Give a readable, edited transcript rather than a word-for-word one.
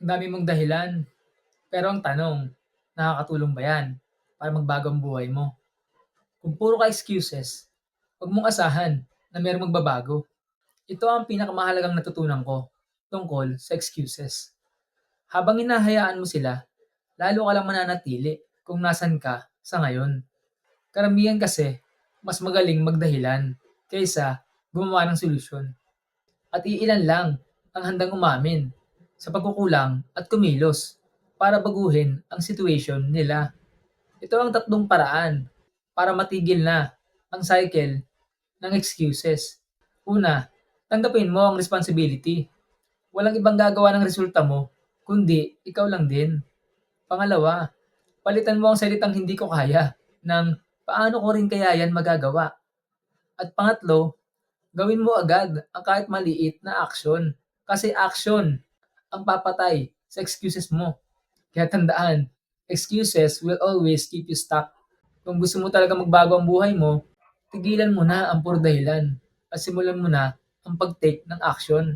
Ang dami mong dahilan, pero ang tanong, nakakatulong ba yan para magbago ang buhay mo? Kung puro ka excuses, huwag mong asahan na mayroong magbabago. Ito ang pinakamahalagang natutunan ko tungkol sa excuses. Habang hinahayaan mo sila, lalo ka lang mananatili kung nasan ka sa ngayon. Karamihan kasi, mas magaling magdahilan kaysa gumawa ng solusyon. At iilan lang ang handang umamin sa pagkukulang at kumilos para baguhin ang situation nila. Ito ang tatlong paraan para matigil na ang cycle ng excuses. Una, tanggapin mo ang responsibility. Walang ibang gagawa ng resulta mo, kundi ikaw lang din. Pangalawa, palitan mo ang salitang hindi ko kaya ng paano ko rin kaya yan magagawa. At pangatlo, gawin mo agad ang kahit maliit na action. Kasi action ang papatay sa excuses mo. Kaya tandaan, excuses will always keep you stuck. Kung gusto mo talaga magbago ang buhay mo, tigilan mo na ang puro dahilan at simulan mo na ang pag-take ng action.